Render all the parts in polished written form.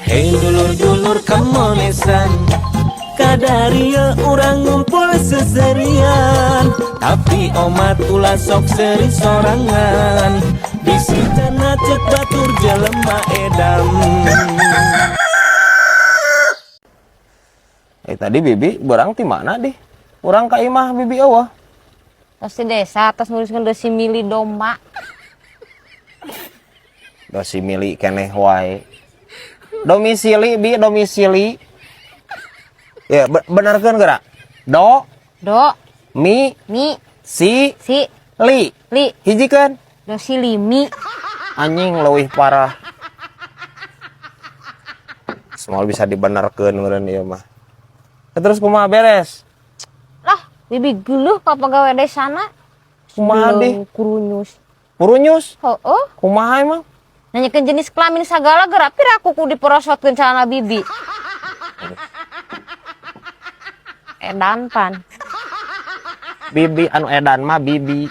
Hei dulur-dulur kamonesan, kadaria orang ngumpul seserian, tapi omat ulah sok seri sorangan. Disitana cek batur jelema edam. Tadi bibi berang ti mana deh? Orang ka imah bibi eueuh. Tos di desa, tos nuliskeun dosi mili domba. Dosi mili keneh wae. Domisili bi domisili. Ya benerkeun geura. Do mi si li hijikeun dosi limi. anjing leuwih parah. Semua bisa dibenerkeun meureun ieu mah. Terus kumaha beres? Lah, bibi geuleuh ka pagawe desana. Kumaha deh? Kurunyus. Heueuh. Kumaha emang? Nanyakeun jenis kelamin sagala geura pira kuku diporosotkeun calana bibi. Edan pan. Bibi anu edan mah bibi.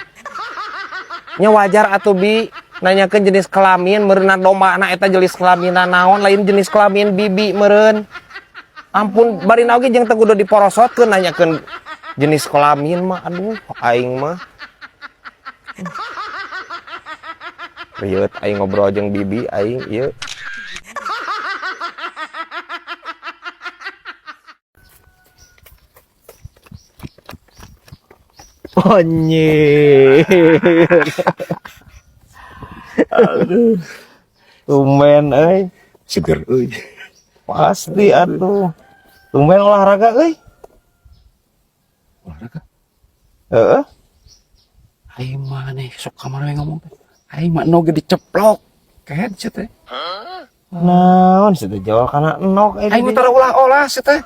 Nya wajar atuh bi nanyakeun jenis kelamin meureunna dombana eta jenis kelaminna naon lain jenis kelamin bibi meureun. Ampun bari naon ge jeung teu kudu diporosotkeun nanyakeun jenis kelamin mah aduh aing mah. Rieut aing ngobrol jeung bibi aing ieu. Onye. Aduh. Tumben euy. Seger euy. Pasti atuh. Tumben olahraga euy. Olahraga. Heeh. Aing mah nih sok kamar we ngomong teh. Aing mah no ge diceplok. Kahen sia teh. Naon sih teh jawab kana enok Aing mah tara ulah-olah sia teh.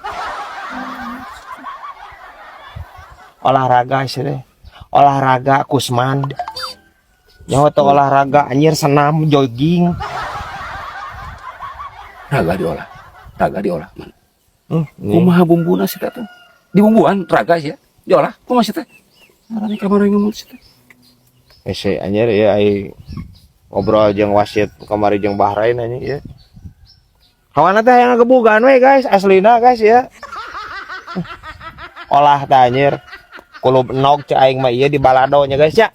olahraga sih deh. Olahraga Kusman. Nyawa tuh olahraga anjir senam jogging. Raga diolah man. Kumaha bumbuna sia teh? Dibumbuan raga sia. Diolah kumaha sia teh? Marane kamar we ngomong sia teh. Ese anjir ya ai ngobrol jeung wasit kamari jeung Bahrain anjing ya. Kawana teh yang ngebugan we guys, aslina guys ya. Olah teh anjir. Kulub enog cek aing mah ieu di balado nya guys ya.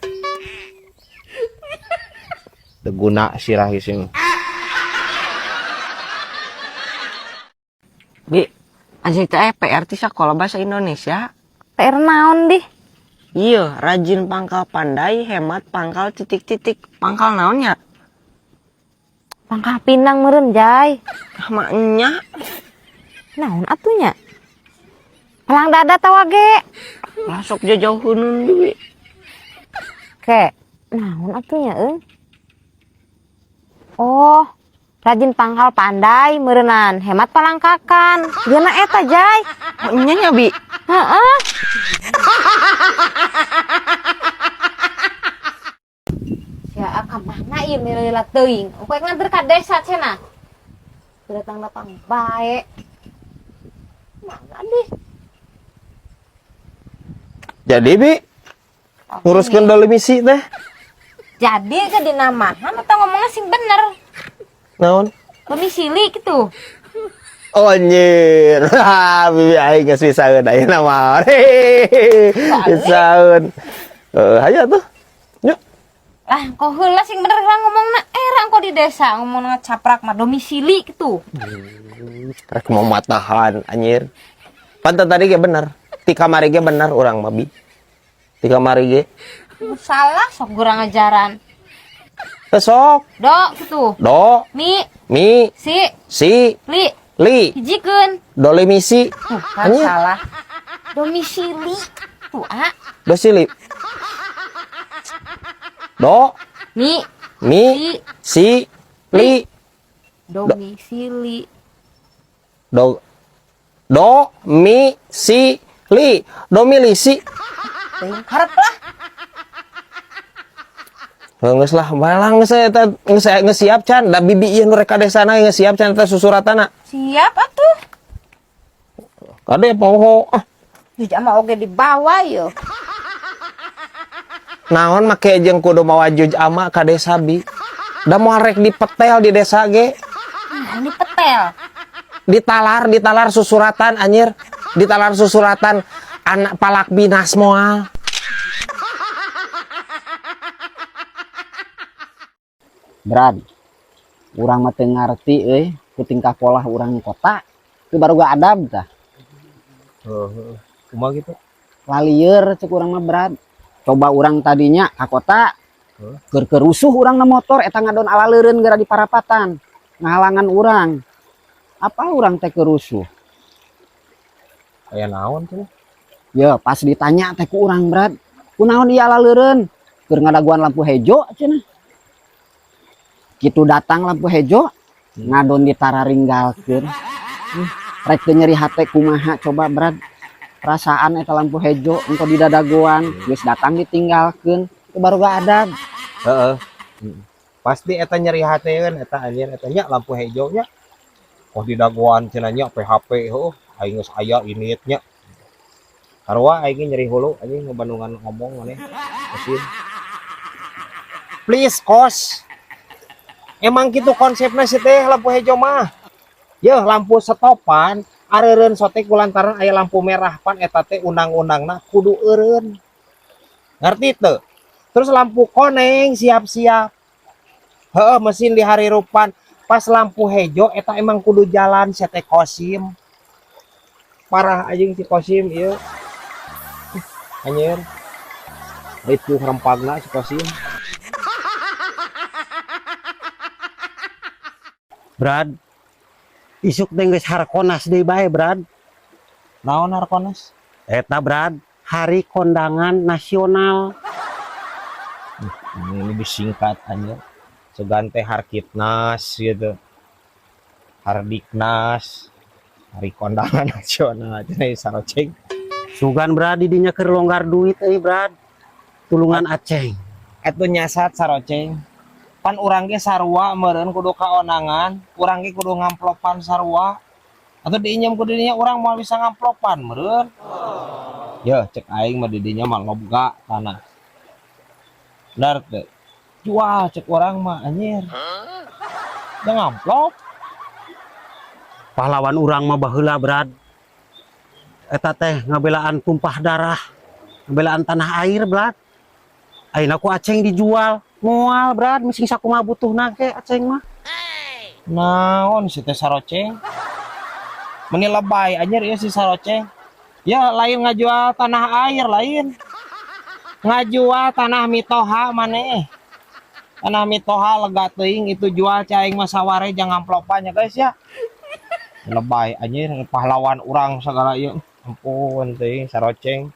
Teu guna sirah ising. Bi, anjing teh PR ti sakola bahasa Indonesia. PR naon dih? Iya, rajin pangkal pandai, hemat pangkal titik-titik. Pangkal naonnya? Pangkal pinang meureun jay. Maknya. Naon atunya? Palang dada tawa ge. Lasok jauh hunun Bi. Ke, naon atunya Oh, rajin pangkal pandai meureunnan, hemat palangkakan. Geuna eta jay. Maknya nya Bi. Heeh. Ya akam mana ieu milila teuing. Engko nganter ka desa cenah. Datang-datang bae. Mana deh? Jadi bi nguruskeun dolimisi teh. Jadi ke dinamahan atau ngomongnya sing bener. Naon? Domisili gitu. Oh anjir. Bibi aing geus bisaeun ayeuna mah. Bisaeun. Aya tuh. Yuk. Lah, kok heula sing bener lah ngomongna era engko di desa ngomongna caprak mah domisili gitu. Rek mau matahan anjir. Pantes tadi ge bener. Ti kamari ge bener urang mah bi. Ti kamari ge. Salah sok kurang ajaran. Sok. Do gitu. Do. Mi Si. Li. hijikeun. Dolimisi. Kan salah. Domisili. Tuh, Dosili. Do. Mi Si. Li. domisili. Domilisi. Harap lah. Geus lah balang geus siap can da bibi ieu nu rek ka desana geus siap can eta susuratana. Siap atuh. Kade poho. Di jama oge di bawah yo. Naon make jeung kudu mawa juj ama ka desa bi. Da moal rek dipetel di desa ge. Ini petel. ditalar susuratan anjir. Ditalar susuratan anak palak binas moal. Brad, urang mah teu ngarti ku tingkah pola urang di kota. Itu baru gak adab tah. Kumaha gitu? Lalieur cek urang mah Brad. Coba urang tadinya ka kota. Keur rusuh urang na motor eta ngadon alaleureun gara di parapatan. Ngahalangan urang. Apa urang teh keur rusuh? Aya naon tuh? Ya pas ditanya teh ku urang Brad. Kunaon ieu alaleureun? Keur ngadaguan lampu hejo cenah. Kitu datang lampu hejo ngadon ditararinggalkeun. Rek teu nyeri hate kumaha coba Brad. Perasaan eta lampu hejo engko di dadagoan geus datang ditinggalkeun. Itu baru gak adab. Heeh. Pasti eta nyeri hateun eta anjir eta nya lampu hejo nya. Oh di dagoan cenah nya PHP heuh aing geus aya initnya. Sarua aing nyeri hulu anjing ngebandungan ngomong maneh. Mesin. Please kos. Emang gitu konsepnya sih teh lampu hejo mah. Yeuh lampu stopan areureun sote kulantaran aya lampu merah pan eta teh undang-undangna kudu eureun. Ngerti teu? Terus lampu koneng siap-siap. Heeh mesin diharirupan. Pas lampu hejo eta emang kudu jalan sia teh Kosim. Parah anjing si Kosim ieu. Anjir. Ripuh rempagna si Kosim. Brad, isuk teh geus Harkonas deui bae Brad. Naon Harkonas? Eta Brad, Hari Kondangan Nasional. Ini disingkat anjir. Segan teh Harkitnas gitu. Hardiknas. Hari Kondangan Nasional cenah saroceng. Sugan Brad di dinya keur longgar duit Brad. Tulungan Aceh. Etu nyasat saroceng. Pan urang ge sarua meureun kudu kaonangan, urang ge kudu ngamplopan sarua. Atau diinjem ku didinya urang moal bisa ngamplopan meureun. Ya cek aing mah didinya mah lobga tanah. Benar teu? Jual cek urang mah anjir. Da ngamplop. Pahlawan urang mah baheula Brad. Eta teh ngabelaan tumpah darah, ngabelaan tanah air Brad. Ayeuna ku Aceh dijual, moal Brad, mising sakumaha butuhna ge Aceh mah. Naon si teh saroceng? Meni lebay anjir ieu si saroceng. Ya lain ngajual tanah air lain. Ngajual tanah mitoha maneh. Tanah mitoha lega teuing itu jual cai aing mah saware jangan amplopan ya guys ya. Lebay anjir pahlawan urang segala ieu. Ampun teuing saroceng.